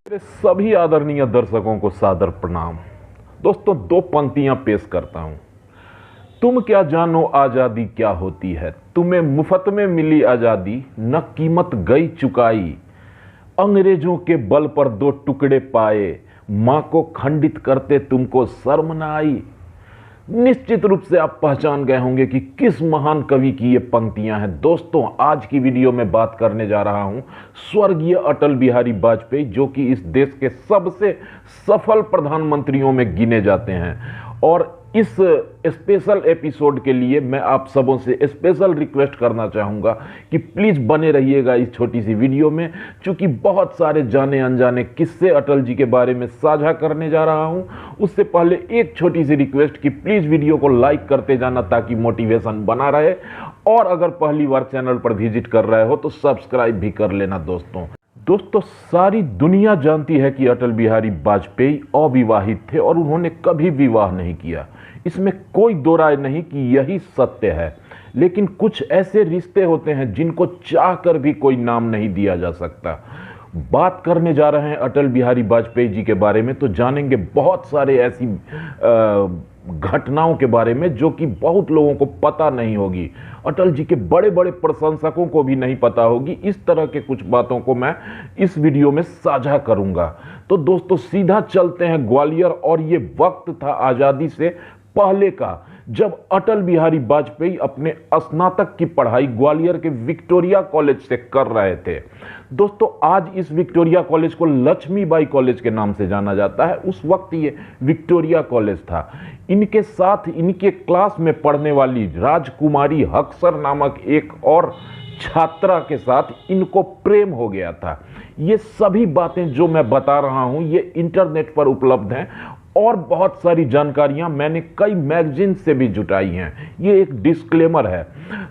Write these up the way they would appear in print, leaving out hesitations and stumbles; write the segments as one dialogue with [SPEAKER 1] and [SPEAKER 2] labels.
[SPEAKER 1] मेरे सभी आदरणीय दर्शकों को सादर प्रणाम। दोस्तों, दो पंक्तियां पेश करता हूं। तुम क्या जानो आजादी क्या होती है, तुम्हें मुफ्त में मिली आजादी, न कीमत गई चुकाई। अंग्रेजों के बल पर दो टुकड़े पाए, मां को खंडित करते तुमको शर्म न आई। निश्चित रूप से आप पहचान गए होंगे कि किस महान कवि की ये पंक्तियां हैं। दोस्तों, आज की वीडियो में बात करने जा रहा हूं स्वर्गीय अटल बिहारी वाजपेयी, जो कि इस देश के सबसे सफल प्रधानमंत्रियों में गिने जाते हैं। और इस स्पेशल एपिसोड के लिए मैं आप सबों से स्पेशल रिक्वेस्ट करना चाहूँगा कि प्लीज़ बने रहिएगा इस छोटी सी वीडियो में, क्योंकि बहुत सारे जाने अनजाने किस्से अटल जी के बारे में साझा करने जा रहा हूँ। उससे पहले एक छोटी सी रिक्वेस्ट कि प्लीज़ वीडियो को लाइक करते जाना ताकि मोटिवेशन बना रहे, और अगर पहली बार चैनल पर विजिट कर रहे हो तो सब्सक्राइब भी कर लेना। दोस्तों, सारी दुनिया जानती है कि अटल बिहारी वाजपेयी अविवाहित थे और उन्होंने कभी विवाह नहीं किया। इसमें कोई दो राय नहीं कि यही सत्य है। लेकिन कुछ ऐसे रिश्ते होते हैं जिनको चाहकर भी कोई नाम नहीं दिया जा सकता। बात करने जा रहे हैं अटल बिहारी वाजपेयी जी के बारे में, तो जानेंगे बहुत सारे ऐसी घटनाओं के बारे में जो कि बहुत लोगों को पता नहीं होगी। अटल जी के बड़े बड़े प्रशंसकों को भी नहीं पता होगी। इस तरह के कुछ बातों को मैं इस वीडियो में साझा करूंगा। तो दोस्तों, सीधा चलते हैं ग्वालियर, और ये वक्त था आज़ादी से पहले का, जब अटल बिहारी वाजपेयी अपने स्नातक की पढ़ाई ग्वालियर के विक्टोरिया कॉलेज से कर रहे थे। दोस्तों, आज इस विक्टोरिया कॉलेज को लक्ष्मीबाई कॉलेज के नाम से जाना जाता है। उस वक्त ये विक्टोरिया कॉलेज था। इनके साथ इनके क्लास में पढ़ने वाली राजकुमारी हक्सर नामक एक और छात्रा के साथ इनको प्रेम हो गया था। ये सभी बातें जो मैं बता रहा हूं ये इंटरनेट पर उपलब्ध हैं, और बहुत सारी जानकारियां मैंने कई मैगजीन से भी जुटाई हैं। ये एक डिस्क्लेमर है।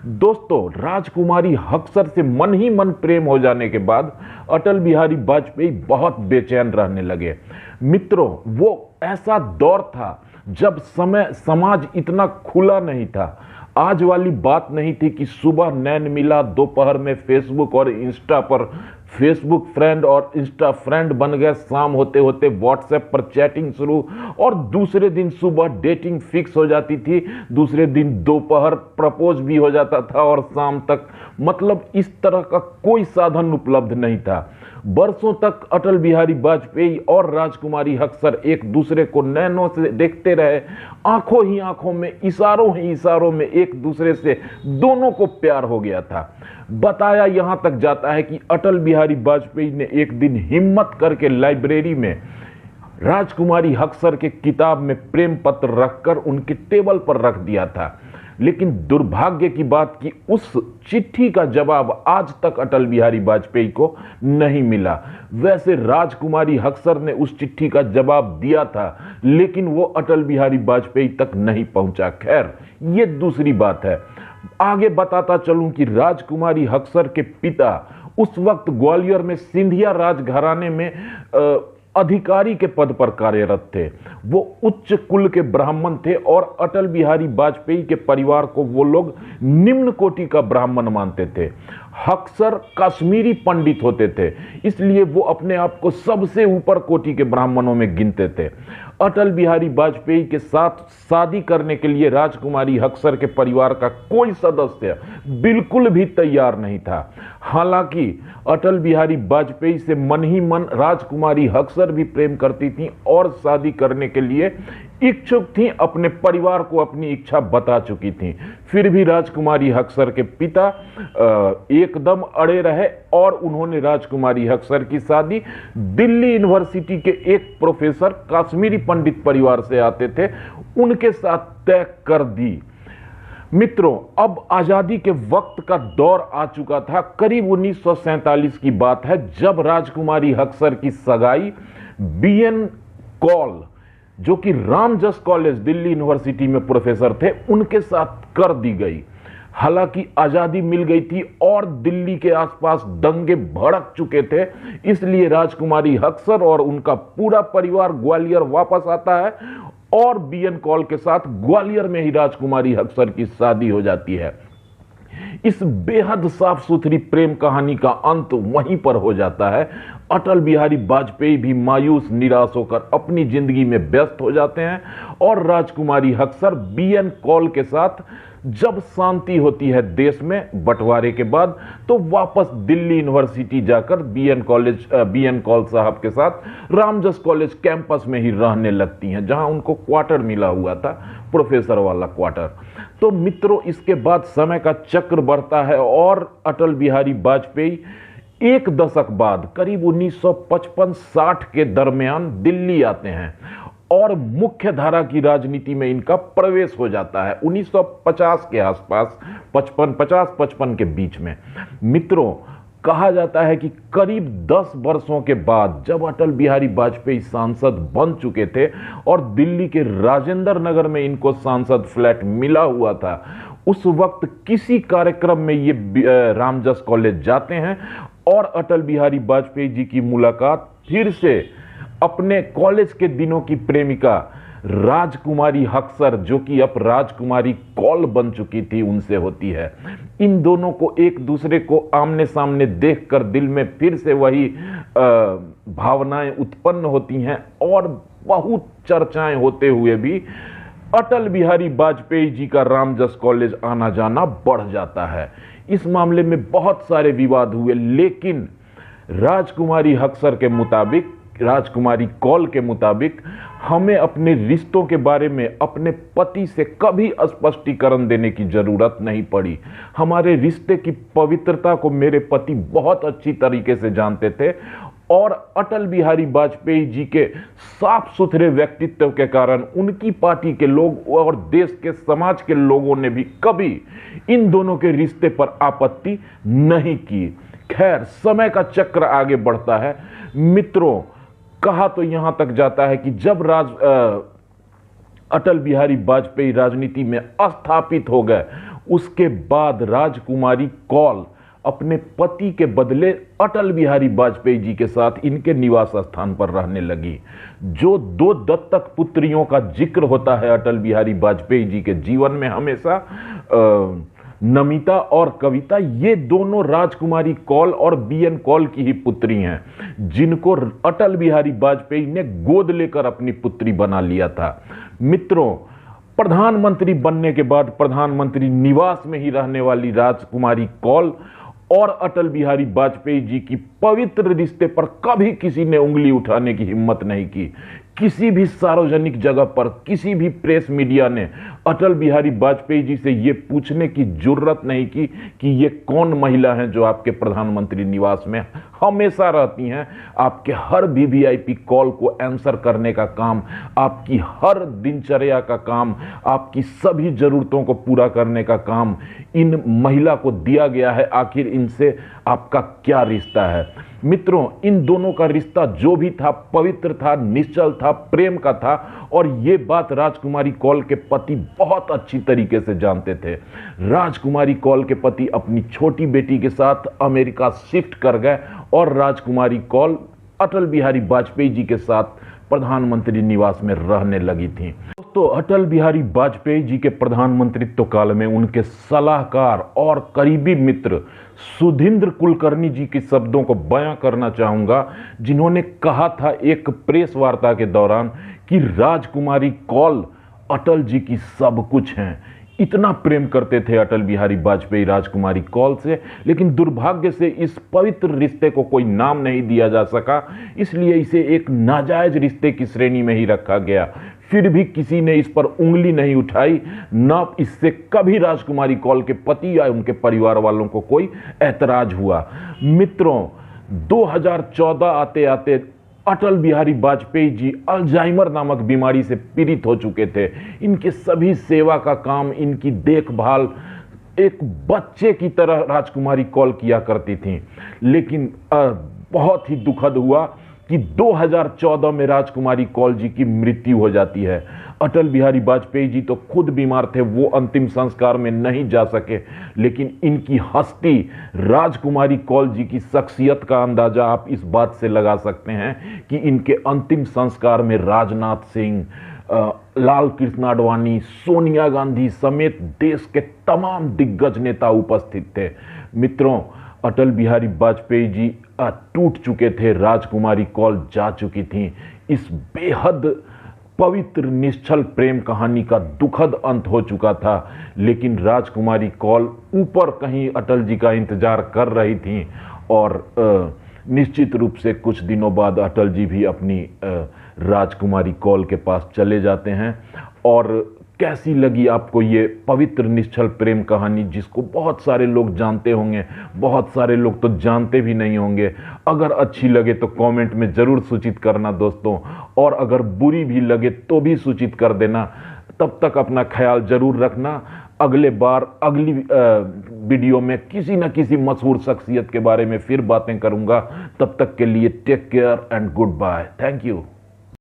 [SPEAKER 1] दोस्तों, राजकुमारी हक्सर से मन ही मन प्रेम हो जाने के बाद अटल बिहारी वाजपेयी बहुत बेचैन रहने लगे। मित्रों, वो ऐसा दौर था जब समाज इतना खुला नहीं था। आज वाली बात नहीं थी कि सुबह नैन मिला, दोपहर में फेसबुक और इंस्टा पर फेसबुक फ्रेंड और इंस्टा फ्रेंड बन गए, शाम होते होते व्हाट्सएप पर चैटिंग शुरू, और दूसरे दिन सुबह डेटिंग फिक्स हो जाती थी, दूसरे दिन दोपहर प्रपोज भी हो जाता था, और शाम तक, मतलब इस तरह का कोई साधन उपलब्ध नहीं था। बरसों तक अटल बिहारी वाजपेयी और राजकुमारी हक्सर एक दूसरे को नैनों से देखते रहे, आंखों ही आंखों में, इशारों ही इशारों में एक दूसरे से दोनों को प्यार हो गया था। बताया यहां तक जाता है कि अटल बिहारी वाजपेयी ने एक दिन हिम्मत करके लाइब्रेरी में राजकुमारी हक्सर के किताब में प्रेम पत्र रखकर उनके टेबल पर रख दिया था। लेकिन दुर्भाग्य की बात कि उस चिट्ठी का जवाब आज तक अटल बिहारी वाजपेयी को नहीं मिला। वैसे राजकुमारी हक्सर ने उस चिट्ठी का जवाब दिया था, लेकिन वो अटल बिहारी वाजपेयी तक नहीं पहुंचा। खैर, ये दूसरी बात है। आगे बताता चलूं कि राजकुमारी हक्सर के पिता उस वक्त ग्वालियर में सिंधिया राजघराने में अधिकारी के पद पर कार्यरत थे। वो उच्च कुल के ब्राह्मण थे, और अटल बिहारी वाजपेयी के परिवार को वो लोग निम्न कोटि का ब्राह्मण मानते थे। हक्सर कश्मीरी पंडित होते थे, इसलिए वो अपने आप को सबसे ऊपर कोटि के ब्राह्मणों में गिनते थे। अटल बिहारी वाजपेयी के साथ शादी करने के लिए राजकुमारी हक्सर के परिवार का कोई सदस्य बिल्कुल भी तैयार नहीं था। हालांकि अटल बिहारी वाजपेयी से मन ही मन राजकुमारी हक्सर भी प्रेम करती थीं और शादी करने के लिए इच्छुक थीं, अपने परिवार को अपनी इच्छा बता चुकी थीं। फिर भी राजकुमारी हक्सर के पिता एकदम अड़े रहे, और उन्होंने राजकुमारी हक्सर की शादी दिल्ली यूनिवर्सिटी के एक प्रोफेसर कश्मीरी पंडित परिवार से आते थे उनके साथ तय कर दी। मित्रों, अब आजादी के वक्त का दौर आ चुका था। करीब 1947 की बात है, जब राजकुमारी हक्सर की सगाई बीएन कॉल, जो कि रामजस कॉलेज दिल्ली यूनिवर्सिटी में प्रोफेसर थे, उनके साथ कर दी गई। हालांकि आजादी मिल गई थी और दिल्ली के आसपास दंगे भड़क चुके थे, इसलिए राजकुमारी हक्सर और उनका पूरा परिवार ग्वालियर वापस आता है, और बीएन कॉल के साथ ग्वालियर में ही राजकुमारी हक्सर की शादी हो जाती है। इस बेहद साफ सुथरी प्रेम कहानी का अंत वहीं पर हो जाता है। अटल बिहारी वाजपेयी भी मायूस निराश होकर अपनी जिंदगी में व्यस्त हो जाते हैं और राजकुमारी हक्सर बीएन कौल के साथ जब शांति होती है देश में बंटवारे के बाद, तो वापस दिल्ली यूनिवर्सिटी जाकर बीएन कौल साहब के साथ रामजस कॉलेज कैंपस में ही रहने लगती हैं, जहां उनको क्वार्टर मिला हुआ था, प्रोफेसर वाला क्वार्टर। तो मित्रों, इसके बाद समय का चक्र बढ़ता है और अटल बिहारी वाजपेयी एक दशक बाद करीब 1955-60 के दरमियान दिल्ली आते हैं और मुख्य धारा की राजनीति में इनका प्रवेश हो जाता है 1950 के आसपास, 50-55 के बीच में। मित्रों, कहा जाता है कि करीब 10 वर्षों के बाद जब अटल बिहारी वाजपेयी सांसद बन चुके थे और दिल्ली के राजेंद्र नगर में इनको सांसद फ्लैट मिला हुआ था, उस वक्त किसी कार्यक्रम में ये रामजस कॉलेज जाते हैं और अटल बिहारी वाजपेयी जी की मुलाकात फिर से अपने कॉलेज के दिनों की प्रेमिका राजकुमारी हक्सर, जो कि अब राजकुमारी कौल बन चुकी थी, उनसे होती है। इन दोनों को एक दूसरे को आमने सामने देखकर दिल में फिर से वही भावनाएं उत्पन्न होती हैं और बहुत चर्चाएं होते हुए भी अटल बिहारी वाजपेयी जी का रामजस कॉलेज आना जाना बढ़ जाता है। इस मामले में बहुत सारे विवाद हुए, लेकिन राजकुमारी हक्सर के मुताबिक, राजकुमारी कौल के मुताबिक, हमें अपने रिश्तों के बारे में अपने पति से कभी स्पष्टीकरण देने की जरूरत नहीं पड़ी। हमारे रिश्ते की पवित्रता को मेरे पति बहुत अच्छी तरीके से जानते थे और अटल बिहारी वाजपेयी जी के साफ सुथरे व्यक्तित्व के कारण उनकी पार्टी के लोग और देश के समाज के लोगों ने भी कभी इन दोनों के रिश्ते पर आपत्ति नहीं की। खैर, समय का चक्र आगे बढ़ता है। मित्रों, कहा तो यहां तक जाता है कि जब अटल बिहारी वाजपेयी राजनीति में स्थापित हो गए, उसके बाद राजकुमारी कौल अपने पति के बदले अटल बिहारी वाजपेयी जी के साथ इनके निवास स्थान पर रहने लगी। जो 2 दत्तक पुत्रियों का जिक्र होता है अटल बिहारी वाजपेयी जी के जीवन में हमेशा, नमिता और कविता, ये दोनों राजकुमारी कौल और बीएन कौल की ही पुत्री हैं, जिनको अटल बिहारी वाजपेयी ने गोद लेकर अपनी पुत्री बना लिया था। मित्रों, प्रधानमंत्री बनने के बाद प्रधानमंत्री निवास में ही रहने वाली राजकुमारी कौल और अटल बिहारी वाजपेयी जी की पवित्र रिश्ते पर कभी किसी ने उंगली उठाने की हिम्मत नहीं की। किसी भी सार्वजनिक जगह पर किसी भी प्रेस मीडिया ने अटल बिहारी वाजपेयी जी से ये पूछने की जुर्रत नहीं की कि ये कौन महिला हैं जो आपके प्रधानमंत्री निवास में हमेशा रहती हैं। आपके हर वीवीआईपी कॉल को आंसर करने का काम, आपकी हर दिनचर्या का काम, आपकी सभी जरूरतों को पूरा करने का काम इन महिला को दिया गया है। आखिर इनसे आपका क्या रिश्ता है? मित्रों, इन दोनों का रिश्ता जो भी था पवित्र था, निश्चल था, प्रेम का था और ये बात राजकुमारी कौल के पति बहुत अच्छी तरीके से जानते थे। राजकुमारी कौल के पति अपनी छोटी बेटी के साथ अमेरिका शिफ्ट कर गए और राजकुमारी कौल अटल बिहारी वाजपेयी जी के साथ प्रधानमंत्री निवास में रहने लगी थी। दोस्तों, अटल बिहारी वाजपेयी जी के प्रधानमंत्रित्व काल में उनके सलाहकार और करीबी मित्र सुधींद्र कुलकर्णी जी के शब्दों को बयां करना चाहूंगा, जिन्होंने कहा था एक प्रेस वार्ता के दौरान कि राजकुमारी कौल अटल जी की सब कुछ हैं। इतना प्रेम करते थे अटल बिहारी वाजपेयी राजकुमारी कौल से, लेकिन दुर्भाग्य से इस पवित्र रिश्ते को कोई नाम नहीं दिया जा सका, इसलिए इसे एक नाजायज रिश्ते की श्रेणी में ही रखा गया। फिर भी किसी ने इस पर उंगली नहीं उठाई, न इससे कभी राजकुमारी कौल के पति या उनके परिवार वालों को कोई ऐतराज हुआ। मित्रों, 2014 आते आते अटल बिहारी वाजपेयी जी अल्जाइमर नामक बीमारी से पीड़ित हो चुके थे। इनके सभी सेवा का काम, इनकी देखभाल एक बच्चे की तरह राजकुमारी कौल किया करती थी। लेकिन बहुत ही दुखद हुआ कि 2014 में राजकुमारी कौल जी की मृत्यु हो जाती है। अटल बिहारी वाजपेयी जी तो खुद बीमार थे, वो अंतिम संस्कार में नहीं जा सके, लेकिन इनकी हस्ती, राजकुमारी कौल जी की शख्सियत का अंदाजा आप इस बात से लगा सकते हैं कि इनके अंतिम संस्कार में राजनाथ सिंह, लाल कृष्ण आडवाणी, सोनिया गांधी समेत देश के तमाम दिग्गज नेता उपस्थित थे। मित्रों, अटल बिहारी वाजपेयी जी टूट चुके थे, राजकुमारी कौल जा चुकी थी। इस बेहद पवित्र निश्चल प्रेम कहानी का दुखद अंत हो चुका था, लेकिन राजकुमारी कौल ऊपर कहीं अटल जी का इंतजार कर रही थी और निश्चित रूप से कुछ दिनों बाद अटल जी भी अपनी राजकुमारी कौल के पास चले जाते हैं। और कैसी लगी आपको ये पवित्र निश्चल प्रेम कहानी, जिसको बहुत सारे लोग जानते होंगे, बहुत सारे लोग तो जानते भी नहीं होंगे। अगर अच्छी लगे तो कमेंट में ज़रूर सूचित करना दोस्तों, और अगर बुरी भी लगे तो भी सूचित कर देना। तब तक अपना ख्याल ज़रूर रखना। अगले बार अगली वीडियो में किसी न किसी मशहूर शख्सियत के बारे में फिर बातें करूंगा। तब तक के लिए take care and goodbye. Thank you.